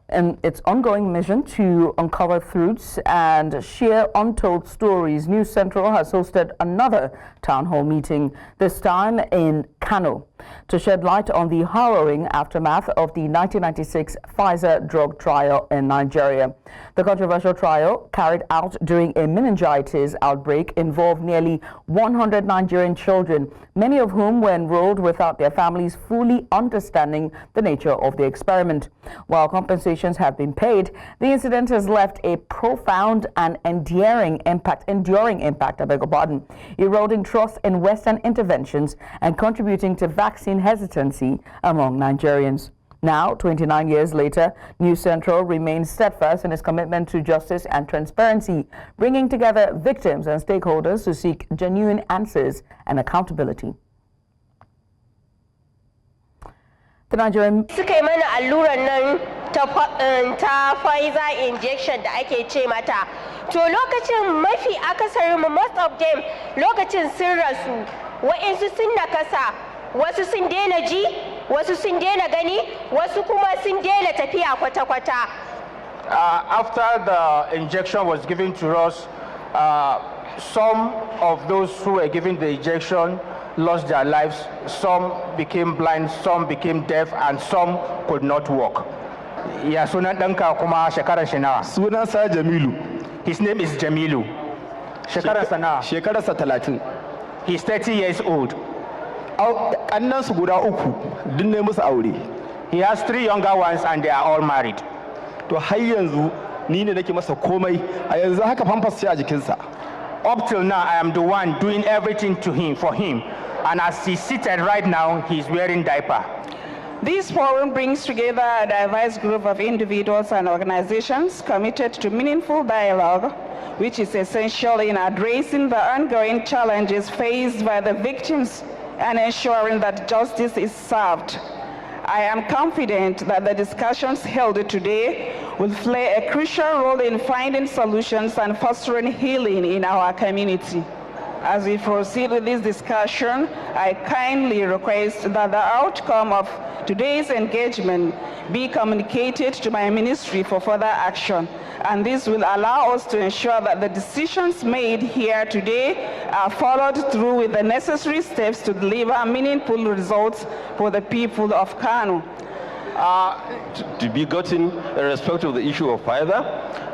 In its ongoing mission to uncover truths and share untold stories, News Central has hosted another town hall meeting, this time in Kano, to shed light on the harrowing aftermath of the 1996 Pfizer drug trial in Nigeria. The controversial trial, carried out during a meningitis outbreak, involved nearly 100 Nigerian children, many of whom were enrolled without their families fully understanding the nature of the experiment. While compensations have been paid, the incident has left a profound and enduring impact, eroding trust in Western interventions and contributing to vaccine hesitancy among Nigerians. Now, 29 years later, News Central remains steadfast in its commitment to justice and transparency, bringing together victims and stakeholders to seek genuine answers and accountability. The Nigerian ta Pfizer injection da ake ce mata, to lokacin mafi akasarin most of them lokacin sun rasu, wa'insu sun nakasa, wasu sun daina ji, wasu sun daina gani, wasu kuma sun daina tafiya kwata-kwata. After the injection was given to us, some of those who were given the injection lost their lives. Some became blind, some became deaf, and some could not walk. Ya sunan ɗanka kuma shekarar shi nawa? Sunansa Jamilu. His name is Jamilu. Shekararsa nawa? Shekararsa 30. He's 30 years old. Ƙannansu guda uku duk ne musu aure. He has 3 younger ones and they are all married. To har yanzu ni ne nake masa komai, a yanzu haka pampers ce a jikinsa. Up till now, I am the one doing everything for him. And as he's seated right now, he's wearing diaper. This forum brings together a diverse group of individuals and organizations committed to meaningful dialogue, which is essential in addressing the ongoing challenges faced by the victims and ensuring that justice is served. I am confident that the discussions held today will play a crucial role in finding solutions and fostering healing in our community. As we proceed with this discussion, I kindly request that the outcome of today's engagement be communicated to my ministry for further action. And this will allow us to ensure that the decisions made here today are followed through with the necessary steps to deliver meaningful results for the people of Kano. To be gotten in respect of the issue of Pfizer,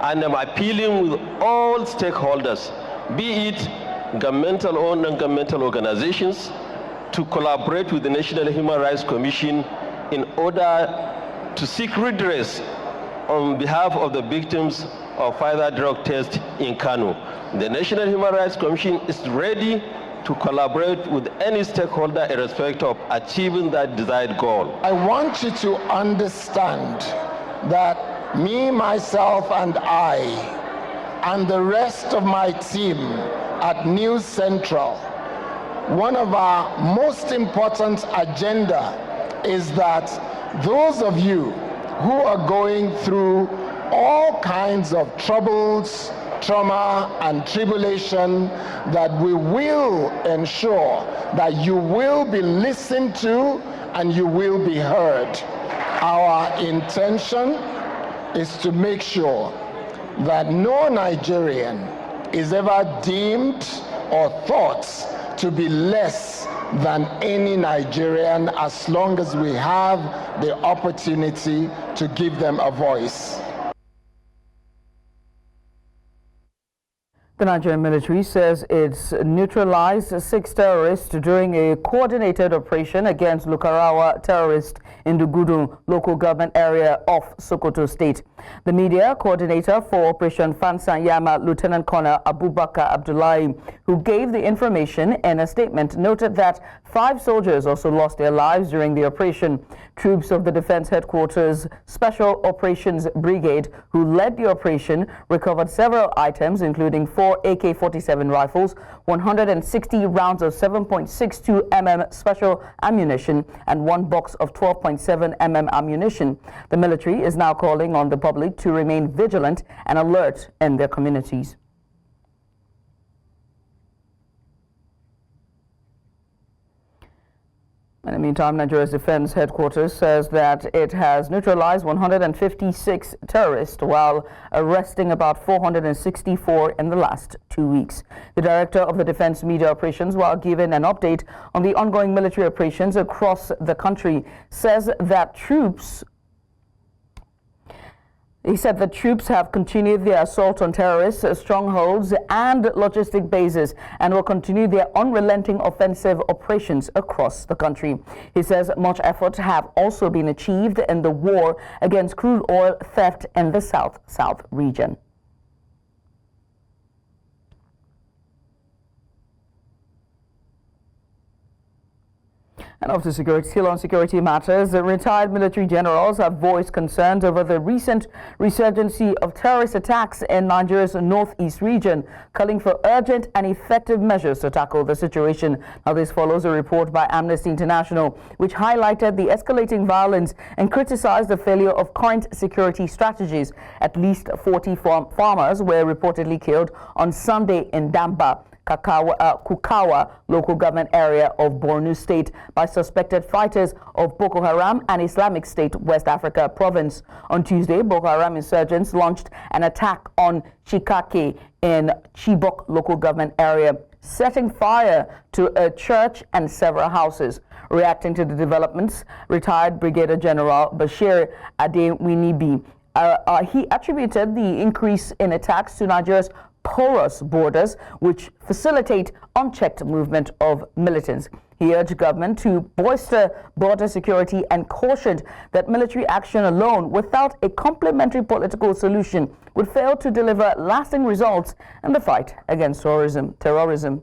and I'm appealing with all stakeholders, be it governmental or non-governmental organizations, to collaborate with the National Human Rights Commission in order to seek redress on behalf of the victims of Pfizer drug test in Kano. The National Human Rights Commission is ready to collaborate with any stakeholder in respect of achieving that desired goal. I want you to understand that me, myself, and I, and the rest of my team at News Central, one of our most important agenda is that those of you who are going through all kinds of troubles, trauma, and tribulation, that we will ensure that you will be listened to and you will be heard. Our intention is to make sure that no Nigerian is ever deemed or thought to be less than any Nigerian, as long as we have the opportunity to give them a voice. The Nigerian military says it's neutralized 6 terrorists during a coordinated operation against Lukarawa terrorists in the Gudu local government area of Sokoto State. The media coordinator for Operation Fansanyama, Lieutenant Colonel Abubakar Abdullahi, who gave the information in a statement, noted that 5 soldiers also lost their lives during the operation. Troops of the Defense Headquarters Special Operations Brigade, who led the operation, recovered several items, including 4 AK-47 rifles, 160 rounds of 7.62 mm special ammunition, and 1 box of 12.7 mm ammunition. The military is now calling on the public to remain vigilant and alert in their communities. In the meantime, Nigeria's defense headquarters says that it has neutralized 156 terrorists while arresting about 464 in the last 2 weeks. The director of the Defense Media Operations, while giving an update on the ongoing military operations across the country, says that He said the troops have continued their assault on terrorists, strongholds, and logistic bases and will continue their unrelenting offensive operations across the country. He says much efforts have also been achieved in the war against crude oil theft in the South region. And after security, still on security matters, the retired military generals have voiced concerns over the recent resurgence of terrorist attacks in Nigeria's northeast region, calling for urgent and effective measures to tackle the situation. Now, this follows a report by Amnesty International, which highlighted the escalating violence and criticized the failure of current security strategies. At least 40 farmers were reportedly killed on Sunday in Damba, Kukawa local government area of Borno State by suspected fighters of Boko Haram and Islamic State West Africa province. On Tuesday, Boko Haram insurgents launched an attack on Chikake in Chibok local government area, setting fire to a church and several houses. Reacting to the developments, retired Brigadier General Bashir Adewinibi he attributed the increase in attacks to Nigeria's porous borders, which facilitate unchecked movement of militants. He urged government to bolster border security and cautioned that military action alone without a complementary political solution would fail to deliver lasting results in the fight against terrorism.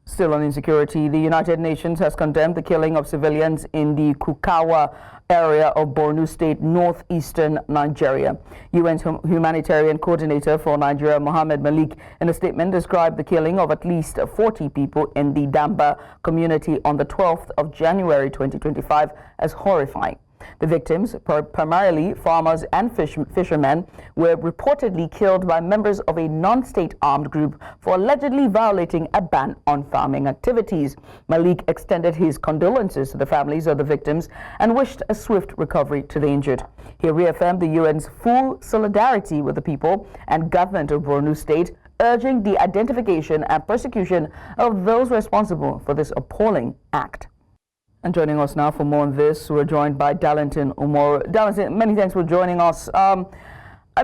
Still on insecurity, the United Nations has condemned the killing of civilians in the Kukawa area of Borno State, northeastern Nigeria. UN's humanitarian coordinator for Nigeria, Mohammed Malik, in a statement described the killing of at least 40 people in the Damba community on the 12th of January 2025 as horrifying. The victims, primarily farmers and fishermen, were reportedly killed by members of a non-state armed group for allegedly violating a ban on farming activities. Malik extended his condolences to the families of the victims and wished a swift recovery to the injured. He reaffirmed the UN's full solidarity with the people and government of Borno State, urging the identification and prosecution of those responsible for this appalling act. And joining us now for more on this, we're joined by Darlington Umar. Darlington, many thanks for joining us. I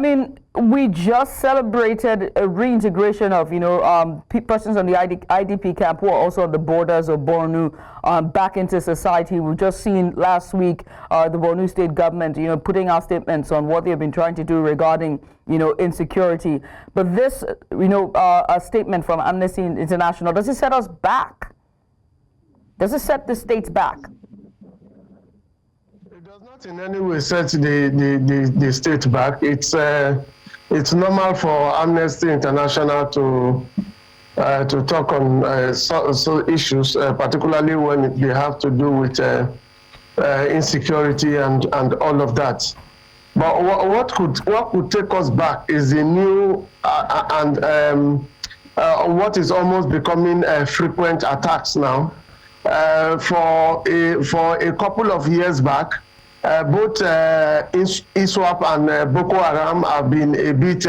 mean, we just celebrated a reintegration of, persons on the IDP camp who are also on the borders of Borno back into society. We've just seen last week the Borno State government, putting out statements on what they've been trying to do regarding, insecurity. But this, a statement from Amnesty International, does it set us back? Does it set the states back? It does not in any way set the state back. It's normal for Amnesty International to talk on so issues, particularly when they have to do with insecurity and all of that. But what could take us back is the new what is almost becoming frequent attacks now. For a couple of years back, both ISWAP and Boko Haram have been a bit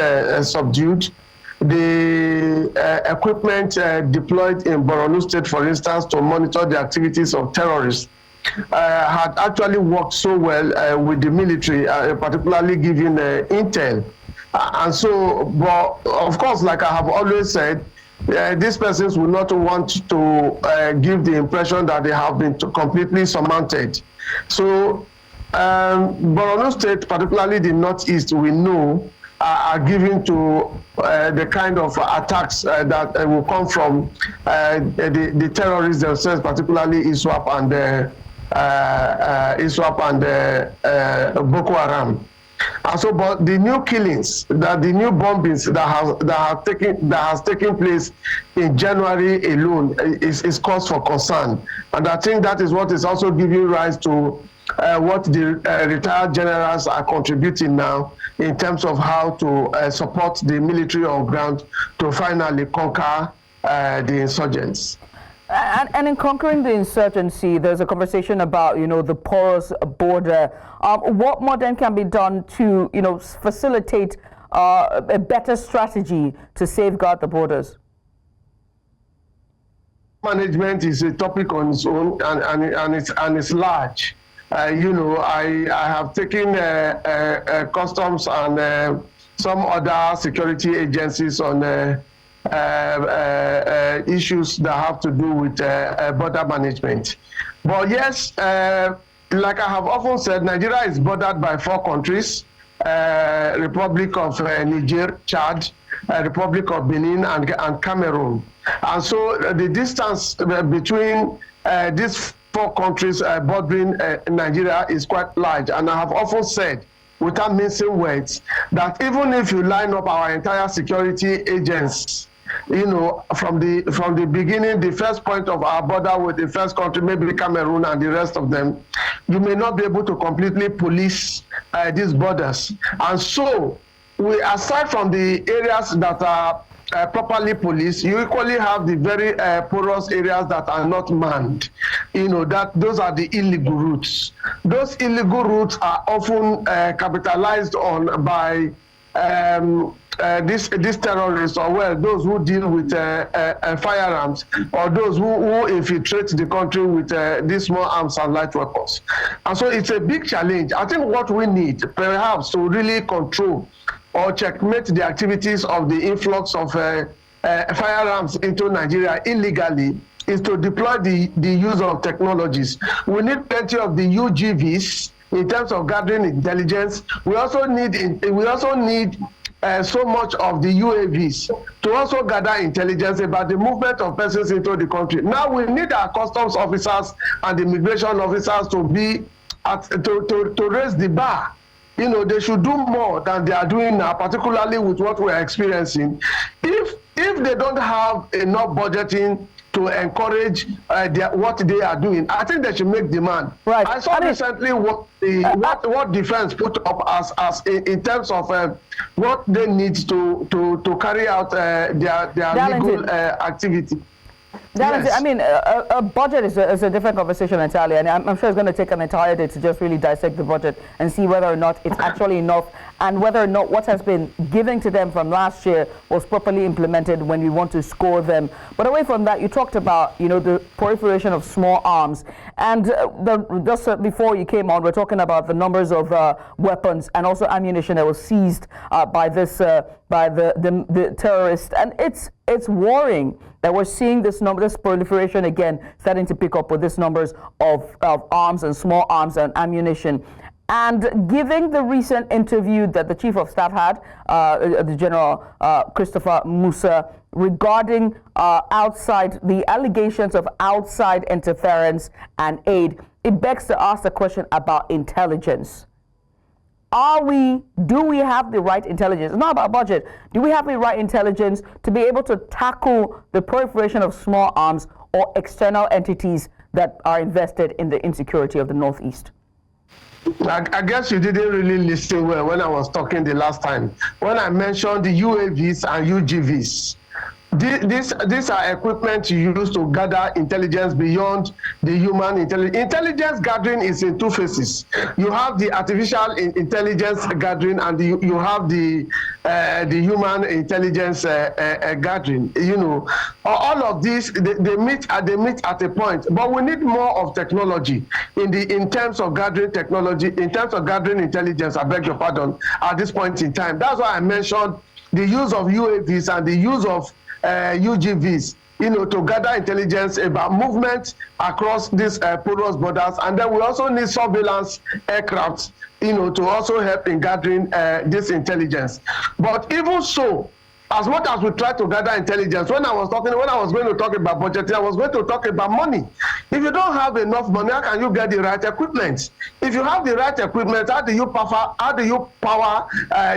subdued. The equipment deployed in Borno State, for instance, to monitor the activities of terrorists had actually worked so well with the military, particularly giving intel. And so, but of course, like I have always said, these persons will not want to give the impression that they have been completely surmounted. So Borno State, particularly the Northeast, we know are given to the kind of attacks that will come from the terrorists themselves, particularly ISWAP and Boko Haram. And so, but the new killings, the new bombings that has taken place in January alone is cause for concern. And I think that is what is also giving rise to what the retired generals are contributing now in terms of how to support the military on ground to finally conquer the insurgents. And in conquering the insurgency, there's a conversation about, the porous border. What more then can be done to, facilitate a better strategy to safeguard the borders? Management is a topic on its own, and it's large. I have taken customs and some other security agencies on issues that have to do with border management. But yes, like I have often said, Nigeria is bordered by 4 countries: Republic of Niger, Chad, Republic of Benin, and Cameroon. And so the distance between these 4 countries bordering Nigeria is quite large. And I have often said, without mincing words, that even if you line up our entire security agents, from the beginning, the first point of our border with the first country, maybe Cameroon and the rest of them, you may not be able to completely police these borders. And so, aside from the areas that are properly policed, you equally have the very porous areas that are not manned. Those are the illegal routes. Those illegal routes are often capitalized on by these terrorists, or those who deal with firearms, or those who infiltrate the country with these small arms and light weapons. And so it's a big challenge. I think what we need, perhaps, to really control or checkmate the activities of the influx of firearms into Nigeria illegally, is to deploy the use of technologies. We need plenty of the UGVs in terms of gathering intelligence. We also need so much of the UAVs to also gather intelligence about the movement of persons into the country. Now we need our customs officers and immigration officers to raise the bar. They should do more than they are doing now, particularly with what we are experiencing. If they don't have enough budgeting to encourage what they are doing, I think they should make demand. Right. I saw recently what defense put up as in terms of what they need to carry out their legal activity. Yes. I mean, a budget is a different conversation entirely, and I'm sure it's going to take an entire day to just really dissect the budget and see whether or not it's actually enough, and whether or not what has been given to them from last year was properly implemented when we want to score them. But away from that, you talked about, the proliferation of small arms, and just before you came on, we're talking about the numbers of weapons and also ammunition that was seized by the terrorists, and it's worrying that we're seeing this proliferation again starting to pick up with these numbers of arms and small arms and ammunition. And given the recent interview that the Chief of Staff had, the General Christopher Musa, regarding the allegations of outside interference and aid, it begs to ask the question about intelligence. Do we have the right intelligence? It's not about budget. Do we have the right intelligence to be able to tackle the proliferation of small arms or external entities that are invested in the insecurity of the Northeast? I guess you didn't really listen well when I was talking the last time. When I mentioned the UAVs and UGVs, these are equipment you use to gather intelligence beyond the human intelligence. Intelligence gathering is in 2 phases. You have the artificial intelligence gathering, and you have the human intelligence gathering. All of these they meet at a point. But we need more of technology in terms of gathering technology, in terms of gathering intelligence. I beg your pardon. At this point in time, that's why I mentioned the use of UAVs and the use of UGVs, to gather intelligence about movement across these porous borders. And then we also need surveillance aircraft, to also help in gathering this intelligence. But even so, as much as we try to gather intelligence, when I was going to talk about budgeting, I was going to talk about money. If you don't have enough money, how can you get the right equipment? If you have the right equipment, how do you power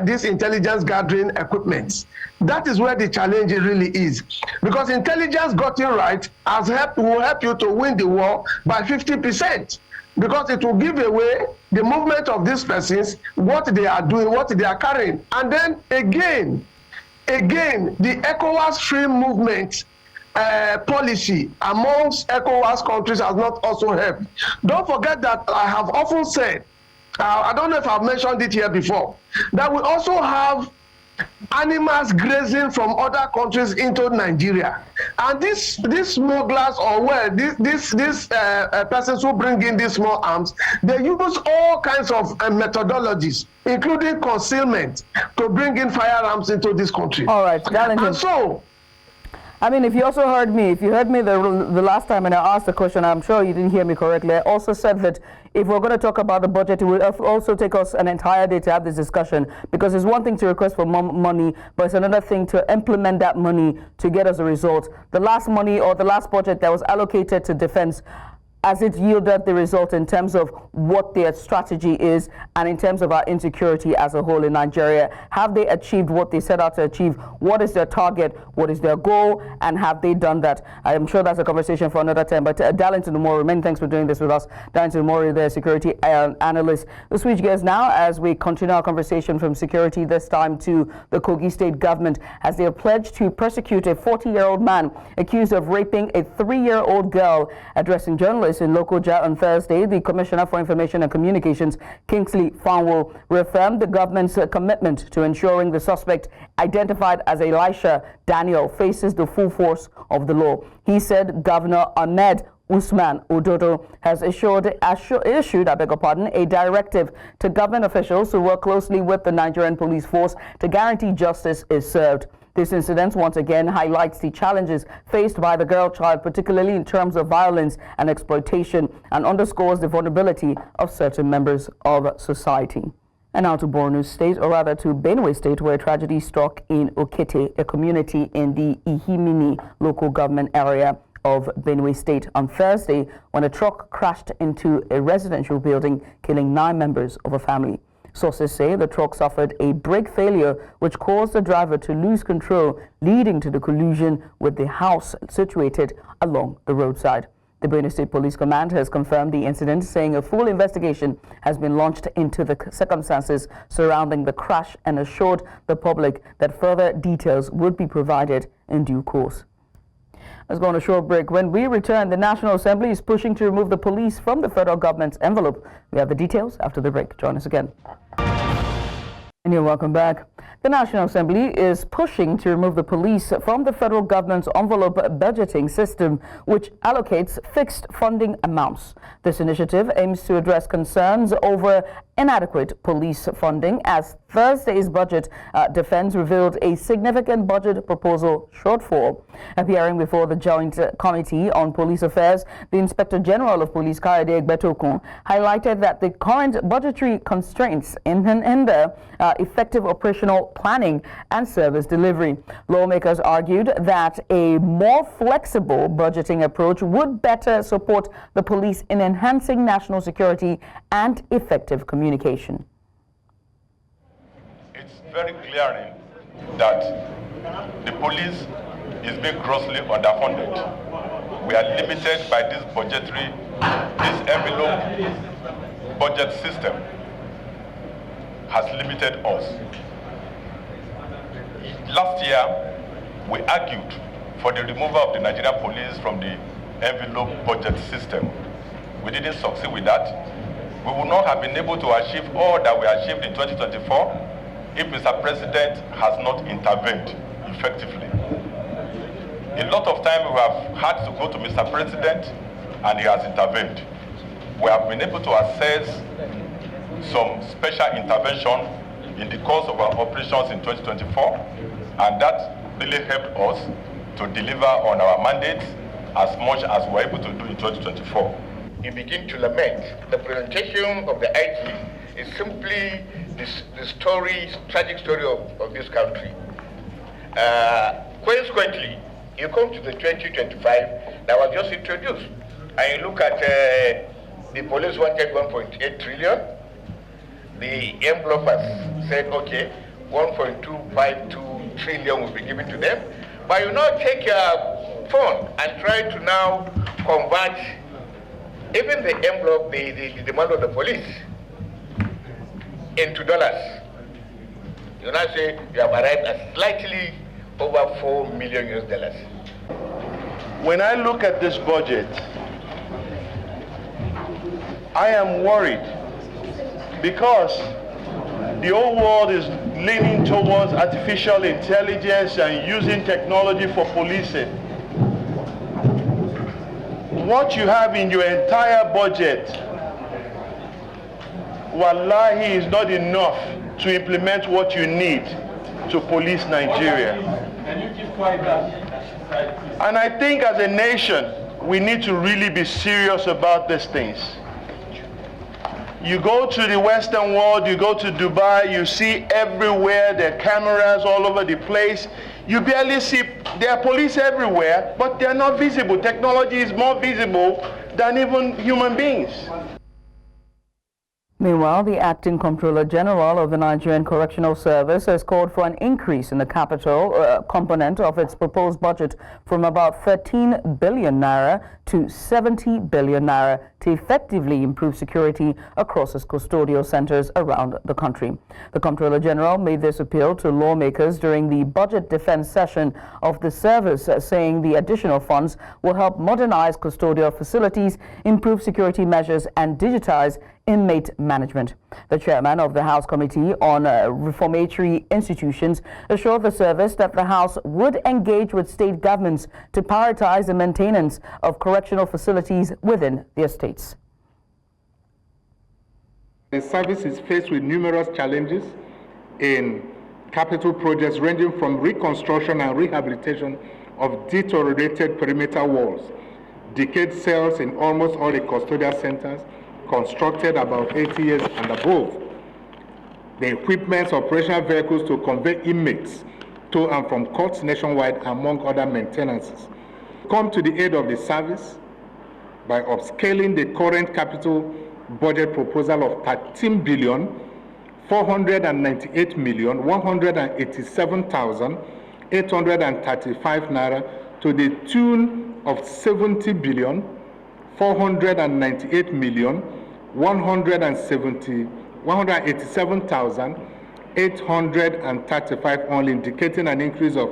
this intelligence gathering equipment? That is where the challenge really is. Because intelligence gotten right will help you to win the war by 50%. Because it will give away the movement of these persons, what they are doing, what they are carrying. And then again, the ECOWAS free movement policy amongst ECOWAS countries has not also helped. Don't forget that I have often said, I don't know if I've mentioned it here before, that we also have animals grazing from other countries into Nigeria, and these smugglers, or these persons who bring in these small arms, they use all kinds of methodologies, including concealment, to bring in firearms into this country. All right, Darlington. And so, I mean, if you heard me the last time and I asked the question, I'm sure you didn't hear me correctly. I also said that if we're going to talk about the budget, it will also take us an entire day to have this discussion, because it's one thing to request for more money, but it's another thing to implement that money to get us a result. The last money, or the last budget that was allocated to defense, as it yielded the result in terms of what their strategy is and in terms of our insecurity as a whole in Nigeria? Have they achieved what they set out to achieve? What is their target? What is their goal? And have they done that? I am sure that's a conversation for another time. But Darlington Umori, many thanks for doing this with us. Darlington Umori, the security analyst. We'll switch gears now as we continue our conversation from security, this time to the Kogi state government, as they have pledged to prosecute a 40-year-old man accused of raping a 3-year-old girl. Addressing journalists in Lokoja on Thursday, the Commissioner for Information and Communications, Kingsley Fanwo, reaffirmed the government's commitment to ensuring the suspect, identified as Elisha Daniel, faces the full force of the law. He said Governor Ahmed Usman Ododo has issued a directive to government officials to work closely with the Nigerian police force to guarantee justice is served. This incident once again highlights the challenges faced by the girl child, particularly in terms of violence and exploitation, and underscores the vulnerability of certain members of society. And now to Borno State, or rather to Benue State, where tragedy struck in Okete, a community in the Ihimini local government area of Benue State on Thursday, when a truck crashed into a residential building, killing 9 members of a family. Sources say the truck suffered a brake failure, which caused the driver to lose control, leading to the collision with the house situated along the roadside. The Benue State Police Command has confirmed the incident, saying a full investigation has been launched into the circumstances surrounding the crash, and assured the public that further details would be provided in due course. Let's go on a short break. When we return, the National Assembly is pushing to remove the police from the federal government's envelope. We have the details after the break. Join us again. And you're welcome back. The National Assembly is pushing to remove the police from the federal government's envelope budgeting system, which allocates fixed funding amounts. This initiative aims to address concerns over inadequate police funding, as Thursday's budget defense revealed a significant budget proposal shortfall. Appearing before the Joint Committee on Police Affairs, the Inspector General of Police, Kayode Egbetokun, highlighted that the current budgetary constraints hinder effective operational planning and service delivery. Lawmakers argued that a more flexible budgeting approach would better support the police in enhancing national security and effective communication. It's very glaring that the police is being grossly underfunded. We are limited by this envelope budget system has limited us. Last year, we argued for the removal of the Nigerian police from the envelope budget system. We didn't succeed with that. We would not have been able to achieve all that we achieved in 2024 if Mr. President has not intervened effectively. A lot of time we have had to go to Mr. President and he has intervened. We have been able to assess some special intervention in the course of our operations in 2024, and that really helped us to deliver on our mandates as much as we were able to do in 2024. You begin to lament. The presentation of the IG is simply the story, tragic story of this country. Consequently, you come to the 2025 that was just introduced, and you look at the police wanted 1.8 trillion. The envelope has said, okay, 1.252 trillion will be given to them. But you now take your phone and try to now convert even the envelope, the demand of the police, into dollars. You now say you have arrived at slightly over $4 million. when I look at this budget, I am worried because the whole world is leaning towards artificial intelligence and using technology for policing. What you have in your entire budget, wallahi, is not enough to implement what you need to police Nigeria. Can you keep quiet down? And I think as a nation, we need to really be serious about these things. You go to the Western world, you go to Dubai, you see everywhere, there are cameras all over the place. You barely see, there are police everywhere, but they're not visible. Technology is more visible than even human beings. Meanwhile, the acting Comptroller General of the Nigerian Correctional Service has called for an increase in the capital component of its proposed budget from about 13 billion naira to 70 billion naira to effectively improve security across its custodial centers around the country. The Comptroller General made this appeal to lawmakers during the budget defense session of the service, saying the additional funds will help modernize custodial facilities, improve security measures, and digitize inmate management. The chairman of the House Committee on Reformatory Institutions assured the service that the House would engage with state governments to prioritize the maintenance of correctional facilities within their states. The service is faced with numerous challenges in capital projects ranging from reconstruction and rehabilitation of deteriorated perimeter walls, decayed cells in almost all the custodial centers, constructed about 80 years and above, the equipment, operational vehicles to convey inmates to and from courts nationwide, among other maintenances. Come to the aid of the service by upscaling the current capital budget proposal of 13,498,187,835 naira to the tune of 70,187,835 only, indicating an increase of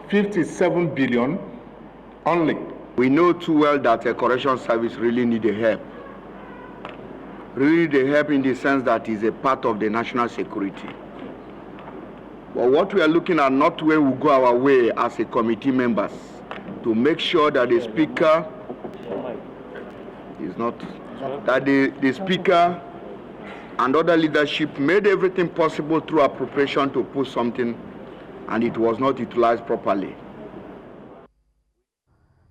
57 billion only. We know too well that a correction service really need a help. Really need a help in the sense that is a part of the national security. But what we are looking at, not where we go our way as a committee members, to make sure that the speaker is not, that the speaker and other leadership made everything possible through appropriation to put something, and it was not utilized properly.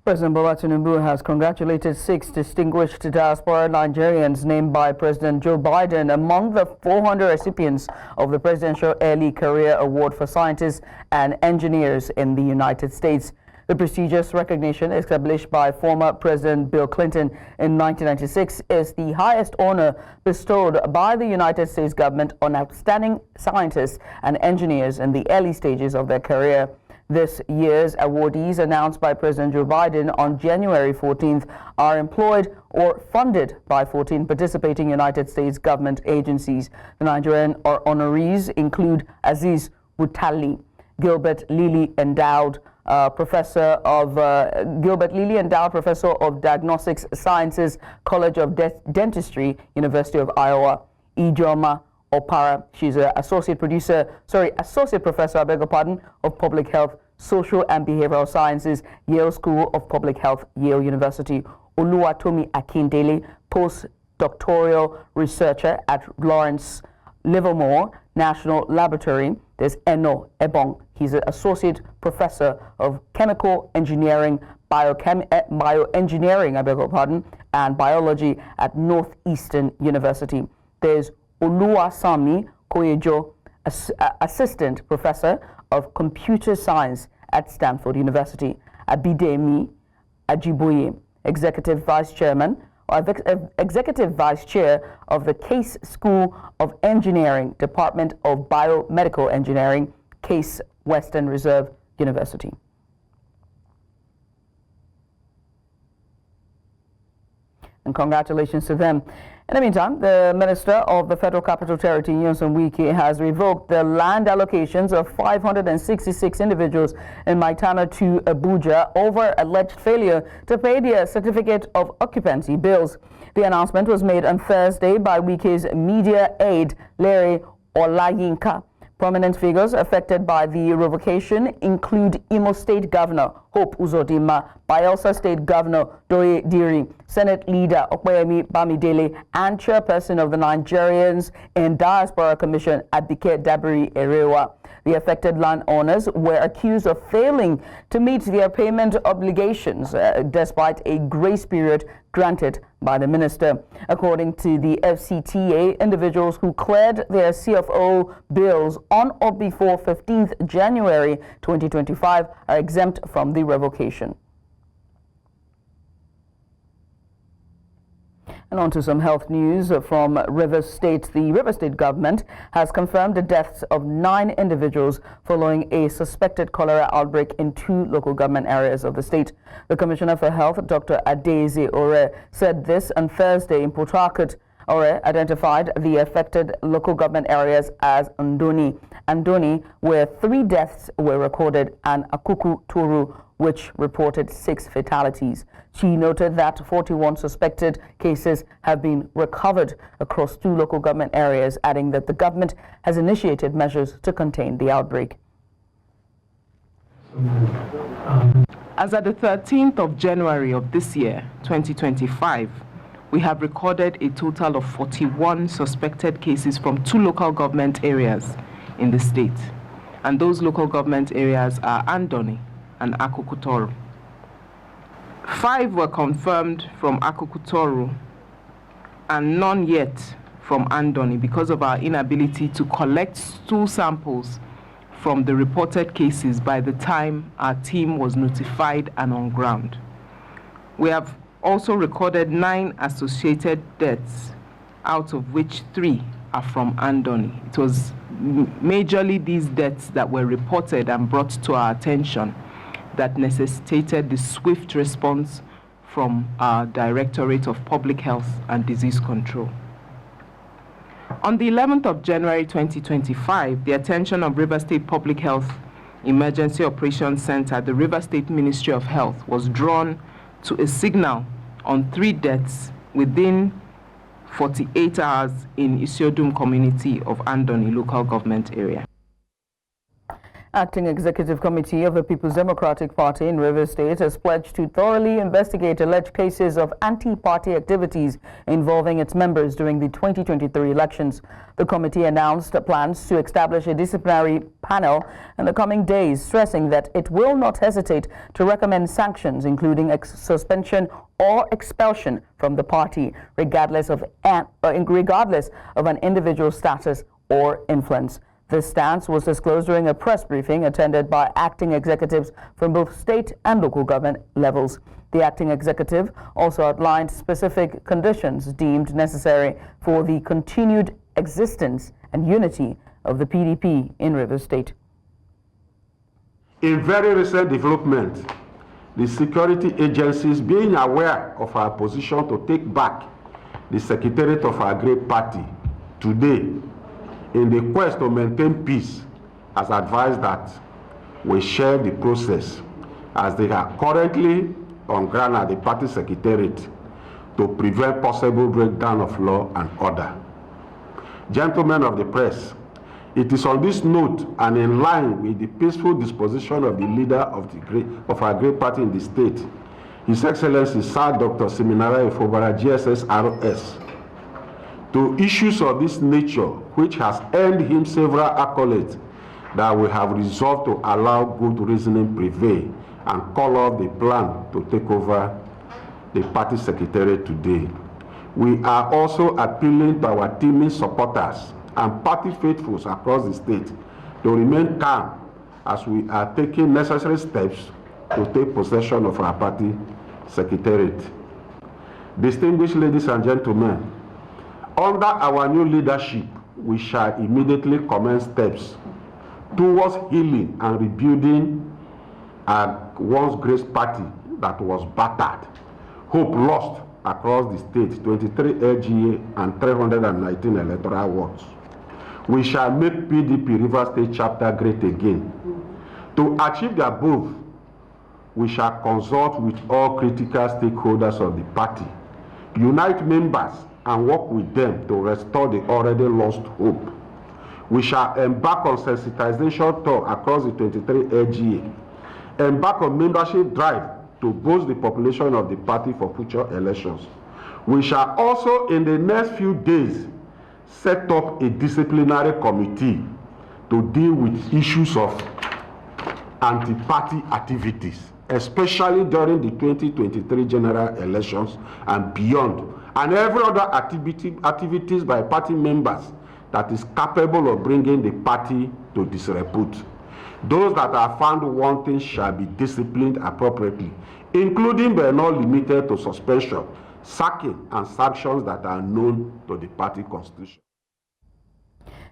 President Bola Tinubu has congratulated 6 distinguished diaspora Nigerians named by President Joe Biden among the 400 recipients of the Presidential Early Career Award for Scientists and Engineers in the United States. The prestigious recognition, established by former President Bill Clinton in 1996, is the highest honor bestowed by the United States government on outstanding scientists and engineers in the early stages of their career. This year's awardees, announced by President Joe Biden on January 14th, are employed or funded by 14 participating United States government agencies. The Nigerian honorees include Aziz Butali, Gilbert Lilly Endowed Professor of Diagnostics Sciences, College of Dentistry, University of Iowa; Ijoma Opara, she's an associate professor, of Public Health, Social and Behavioral Sciences, Yale School of Public Health, Yale University; Oluwatomi Akindele, postdoctoral researcher at Lawrence Livermore National Laboratory. There's Eno Ebong, he's an associate professor of chemical engineering, bioengineering, and biology at Northeastern University. There's Oluwasami Koyejo, assistant professor of computer science at Stanford University. Abidemi Ajiboye, executive vice chair of the Case School of Engineering, Department of Biomedical Engineering, Case Western Reserve University. and congratulations to them. In the meantime, the Minister of the Federal Capital Territory, Nyesom Wike, has revoked the land allocations of 566 individuals in Maitama to Abuja over alleged failure to pay their certificate of occupancy bills. The announcement was made on Thursday by Wike's media aide, Larry Olayinka. Prominent figures affected by the revocation include Imo State Governor Hope Uzodinma, Bayelsa State Governor Doye Diri, Senate Leader Okweyemi Bamidele, and Chairperson of the Nigerians in Diaspora Commission Abike Dabiri Erewa. The affected landowners were accused of failing to meet their payment obligations despite a grace period granted by the minister. According to the FCTA, individuals who cleared their CFO bills on or before 15th January 2025 are exempt from the revocation. And on to some health news from Rivers State. The Rivers State government has confirmed the deaths of 9 individuals following a suspected cholera outbreak in 2 local government areas of the state. The Commissioner for Health, Dr. Adeze Ore, said this on Thursday in Port Harcourt. Ore identified the affected local government areas as Andoni, where 3 deaths were recorded, and Akuku Toru, which reported 6 fatalities. She noted that 41 suspected cases have been recovered across 2 local government areas, adding that the government has initiated measures to contain the outbreak. As at the 13th of January of this year, 2025, we have recorded a total of 41 suspected cases from 2 local government areas in the state. And those local government areas are Andoni and Akukutoru. 5 were confirmed from Akukutoru and none yet from Andoni because of our inability to collect stool samples from the reported cases by the time our team was notified and on ground. We have also recorded 9 associated deaths, out of which 3 are from Andoni. It was majorly these deaths that were reported and brought to our attention that necessitated the swift response from our Directorate of Public Health and Disease Control. On the 11th of January 2025, the attention of River State Public Health Emergency Operations Center, the River State Ministry of Health, was drawn to a signal on 3 deaths within 48 hours in Isiodum community of Andoni local government area. Acting Executive Committee of the People's Democratic Party in Rivers State has pledged to thoroughly investigate alleged cases of anti-party activities involving its members during the 2023 elections. The committee announced plans to establish a disciplinary panel in the coming days, stressing that it will not hesitate to recommend sanctions, including suspension or expulsion from the party, regardless of an individual's status or influence. This stance was disclosed during a press briefing attended by acting executives from both state and local government levels. The acting executive also outlined specific conditions deemed necessary for the continued existence and unity of the PDP in Rivers State. In very recent development, the security agencies, being aware of our position to take back the secretariat of our great party today, in the quest to maintain peace, has advised that we share the process as they are currently on ground at the party secretariat to prevent possible breakdown of law and order. Gentlemen of the press, it is on this note and in line with the peaceful disposition of the leader of our great party in the state, His Excellency Sir Dr. Siminala Ifobara, GSS-RS, to issues of this nature, which has earned him several accolades, that we have resolved to allow good reasoning prevail and call off the plan to take over the party secretariat today. We are also appealing to our teaming supporters and party faithfuls across the state to remain calm as we are taking necessary steps to take possession of our party secretariat. Distinguished ladies and gentlemen, under our new leadership, we shall immediately commence steps towards healing and rebuilding our once great party that was battered, hope lost, across the state, 23 LGA and 319 electoral wards. We shall make PDP River State chapter great again. To achieve the above, we shall consult with all critical stakeholders of the party, unite members, and work with them to restore the already lost hope. We shall embark on sensitization tour across the 23 LGA, embark on membership drive to boost the population of the party for future elections. We shall also, in the next few days, set up a disciplinary committee to deal with issues of anti-party activities, especially during the 2023 general elections and beyond, and every other activities by party members that is capable of bringing the party to disrepute. Those that are found wanting shall be disciplined appropriately, including but not limited to suspension, sacking, and sanctions that are known to the party constitution.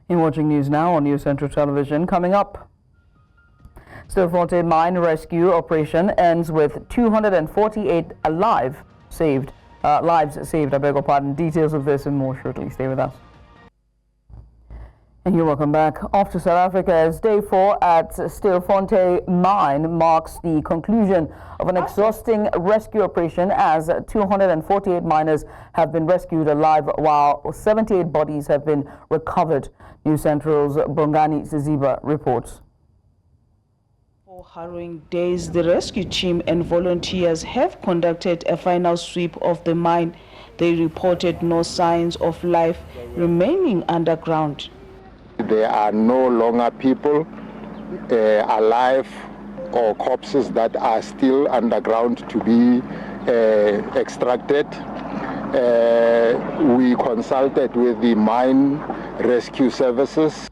In watching news now on News Central Television, coming up. Stillfontein mine rescue operation ends with 248 lives saved. I beg your pardon. Details of this and more shortly. Stay with us. And you're welcome back. Off to South Africa as day 4 at Stillfontein mine marks the conclusion of an exhausting rescue operation as 248 miners have been rescued alive while 78 bodies have been recovered. News Central's Bongani Ziziba reports. For harrowing days, the rescue team and volunteers have conducted a final sweep of the mine. They reported no signs of life remaining underground. There are no longer people alive or corpses that are still underground to be extracted. We consulted with the mine rescue services.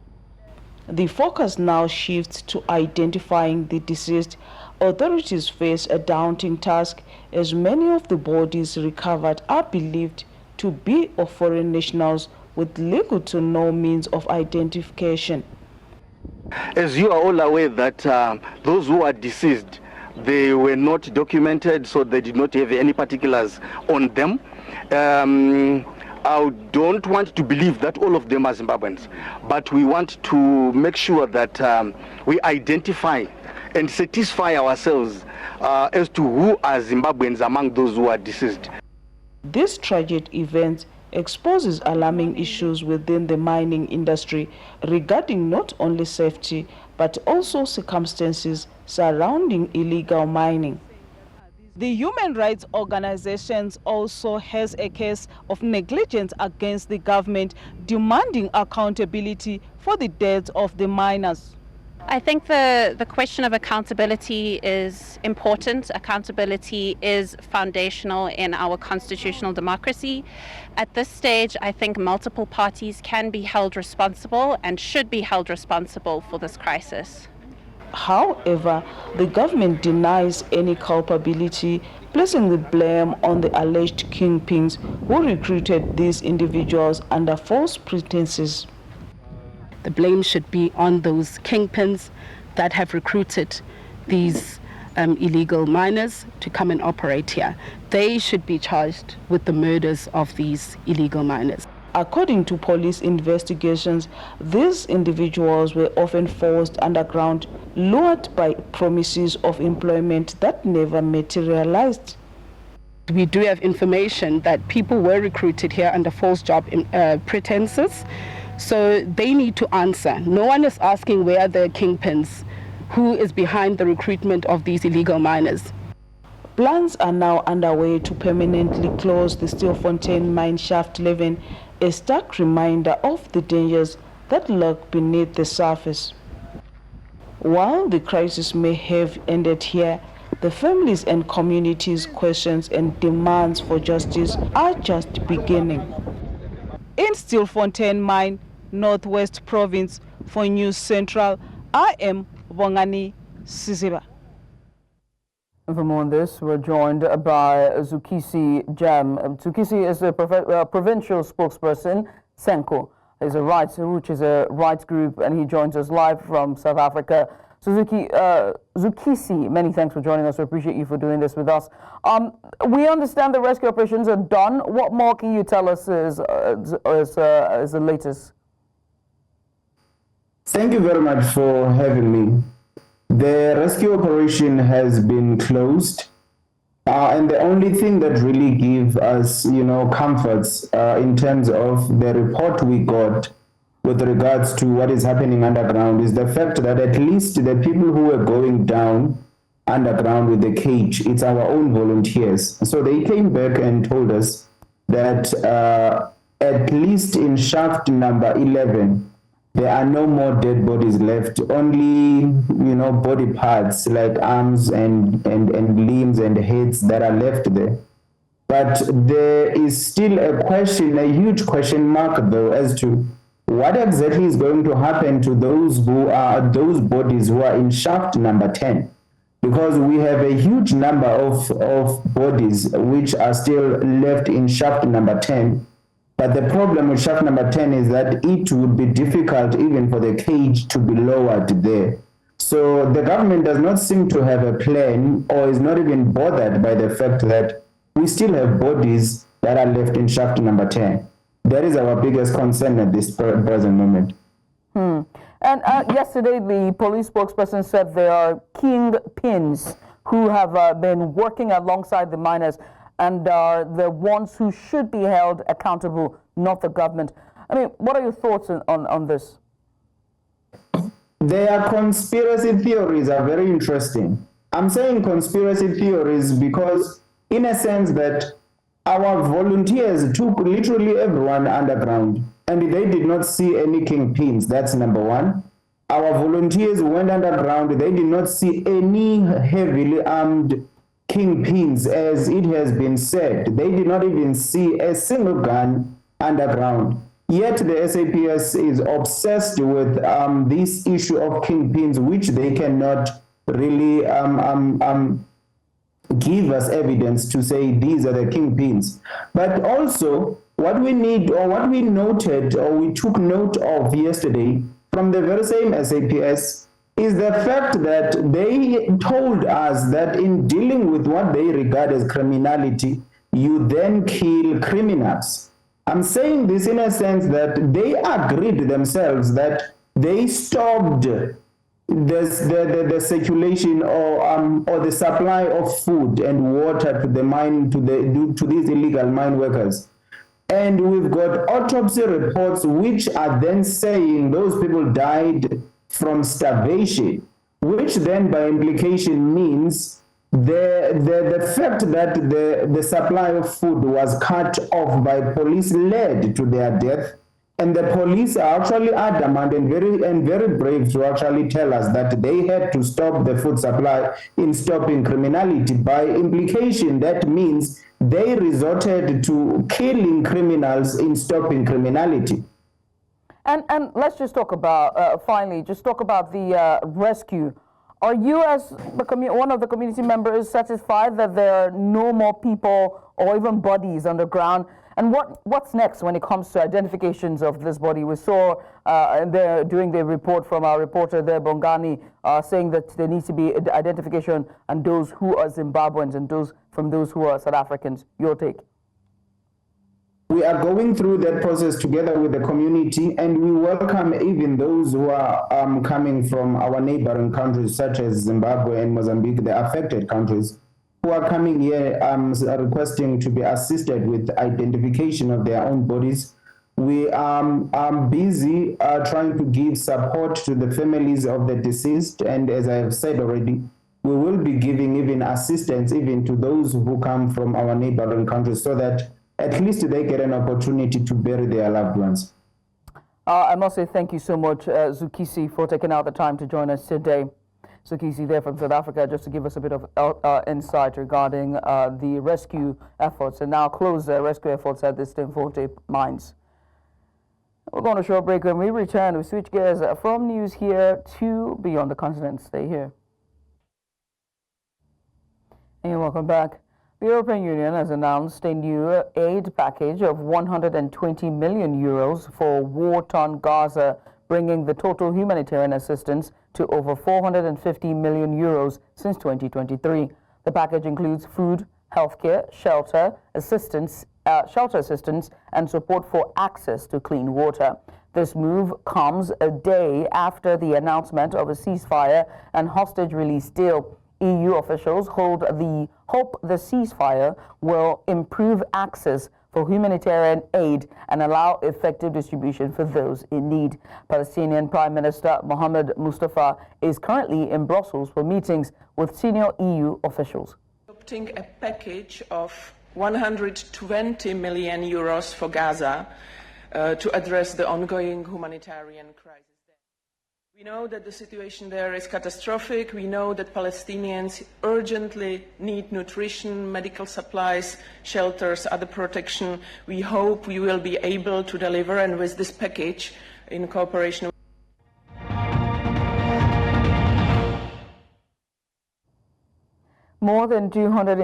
The focus now shifts to identifying the deceased. Authorities face a daunting task as many of the bodies recovered are believed to be of foreign nationals with little to no means of identification. As you are all aware that those who are deceased, they were not documented, so they did not have any particulars on them. I don't want to believe that all of them are Zimbabweans, but we want to make sure that we identify and satisfy ourselves as to who are Zimbabweans among those who are deceased. This tragic event exposes alarming issues within the mining industry regarding not only safety but also circumstances surrounding illegal mining. The human rights organizations also has a case of negligence against the government, demanding accountability for the deaths of the miners. I think the question of accountability is important. Accountability is foundational in our constitutional democracy. At this stage, I think multiple parties can be held responsible and should be held responsible for this crisis. However, the government denies any culpability, placing the blame on the alleged kingpins who recruited these individuals under false pretenses. The blame should be on those kingpins that have recruited these illegal miners to come and operate here. They should be charged with the murders of these illegal miners. According to police investigations, these individuals were often forced underground, lured by promises of employment that never materialized. We do have information that people were recruited here under false job pretenses, so they need to answer. No one is asking where the kingpins, who is behind the recruitment of these illegal miners. Plans are now underway to permanently close the Stillfontein mine shaft 11, a stark reminder of the dangers that lurk beneath the surface. While the crisis may have ended here, the families and communities' questions and demands for justice are just beginning. In Stillfontein mine, Northwest Province, for News Central, I am Bongani Ziziba. And for more on this, we're joined by Zukisi Jam. Zukisi is a provincial spokesperson, Senko, which is a rights group, and he joins us live from South Africa. Suzuki, Zukisi, many thanks for joining us. We appreciate you for doing this with us. We understand the rescue operations are done. What more can you tell us is the latest? Thank you very much for having me. The rescue operation has been closed. And the only thing that really gives us, comforts in terms of the report we got with regards to what is happening underground is the fact that at least the people who were going down underground with the cage, it's our own volunteers. So they came back and told us that at least in shaft number 11, there are no more dead bodies left, only, body parts like arms and limbs and heads that are left there. But there is still a huge question mark though, as to what exactly is going to happen to those bodies who are in shaft number 10? Because we have a huge number of bodies which are still left in shaft number 10. But the problem with shaft number 10 is that it would be difficult even for the cage to be lowered there. So the government does not seem to have a plan or is not even bothered by the fact that we still have bodies that are left in shaft number 10. That is our biggest concern at this present moment. And yesterday, the police spokesperson said there are kingpins who have been working alongside the miners and are the ones who should be held accountable, not the government. I mean, what are your thoughts on this? Their conspiracy theories are very interesting. I'm saying conspiracy theories because, in a sense, that our volunteers took literally everyone underground and they did not see any kingpins. That's number one. Our volunteers went underground. They did not see any heavily armed kingpins, as it has been said. They did not even see a single gun underground. Yet the SAPS is obsessed with this issue of kingpins, which they cannot really give us evidence to say these are the kingpins. But also, what we need, or what we noted, or we took note of yesterday from the very same SAPS, is the fact that they told us that in dealing with what they regard as criminality, you then kill criminals. I'm saying this in a sense that they agreed themselves that they stopped the circulation or the supply of food and water to the mine, to these illegal mine workers. And we've got autopsy reports which are then saying those people died from starvation, which then by implication means the fact that the supply of food was cut off by police led to their death. And the police are actually adamant and very brave to actually tell us that they had to stop the food supply in stopping criminality. By implication, that means they resorted to killing criminals in stopping criminality. And let's just talk about, finally, the rescue. Are you, as one of the community members, satisfied that there are no more people or even bodies underground? And what's next when it comes to identifications of this body? We saw doing the report from our reporter there, Bongani, saying that there needs to be identification and those who are Zimbabweans and those who are South Africans. Your take? We are going through that process together with the community, and we welcome even those who are coming from our neighboring countries, such as Zimbabwe and Mozambique, the affected countries, who are coming here requesting to be assisted with identification of their own bodies. We are busy trying to give support to the families of the deceased, and as I have said already, we will be giving even assistance even to those who come from our neighboring countries, so that at least they get an opportunity to bury their loved ones. I must say thank you so much, Zukisi, for taking out the time to join us today. Zukisi there from South Africa, just to give us a bit of insight regarding the rescue efforts, and now close rescue efforts at the Stillfontein mines. We're going to a short break. When we return, we switch gears from news here to Beyond the Continent. Stay here. And welcome back. The European Union has announced a new aid package of 120 million euros for war-torn Gaza, bringing the total humanitarian assistance to over 450 million euros since 2023. The package includes food, healthcare, shelter assistance, and support for access to clean water. This move comes a day after the announcement of a ceasefire and hostage release deal. EU officials hope the ceasefire will improve access for humanitarian aid and allow effective distribution for those in need. Palestinian Prime Minister Mohammed Mustafa is currently in Brussels for meetings with senior EU officials. Adopting a package of 120 million euros for Gaza to address the ongoing humanitarian crisis. We know that the situation there is catastrophic. We know that Palestinians urgently need nutrition, medical supplies, shelters, other protection. We hope we will be able to deliver, and with this package, in cooperation with More than 200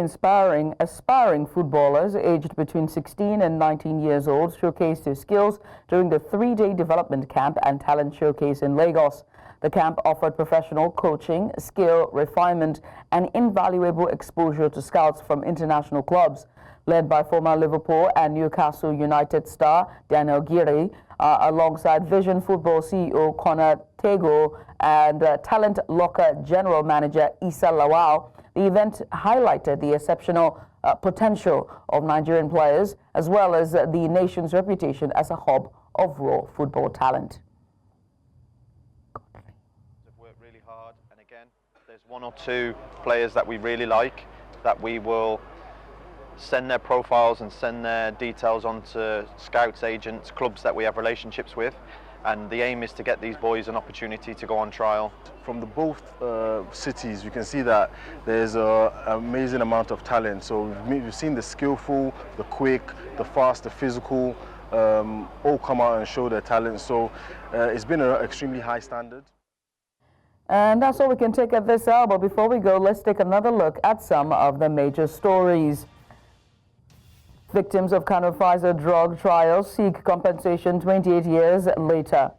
aspiring footballers aged between 16 and 19 years old showcased their skills during the 3-day development camp and talent showcase in Lagos. The camp offered professional coaching, skill refinement, and invaluable exposure to scouts from international clubs. Led by former Liverpool and Newcastle United star Daniel Giri, alongside Vision Football CEO Conor Tego and Talent Locker General Manager Issa Lawal, the event highlighted the exceptional potential of Nigerian players, as well as the nation's reputation as a hub of raw football talent. We've worked really hard, and again, there's one or two players that we really like, that we will send their profiles and send their details on to scouts, agents, clubs that we have relationships with. And the aim is to get these boys an opportunity to go on trial. From the both cities, you can see that there's an amazing amount of talent. So we've seen the skillful, the quick, the fast, the physical, all come out and show their talent. So it's been an extremely high standard. And that's all we can take at this hour. But before we go, let's take another look at some of the major stories. Victims of Kano Pfizer drug trials seek compensation 28 years later.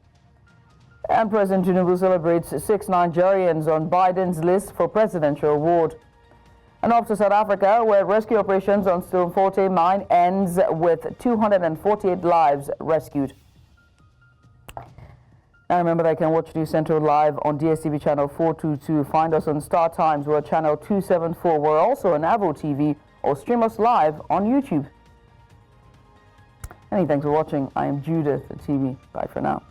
And President Tinubu celebrates 6 Nigerians on Biden's list for presidential award. And off to South Africa, where rescue operations on Stillfontein mine ends with 248 lives rescued. Now remember that you can watch News Central live on DSTV channel 422. Find us on Star Times, we're channel 274. We're also on Avo TV, or stream us live on YouTube. Many thanks for watching. I am Judith at TV. Bye for now.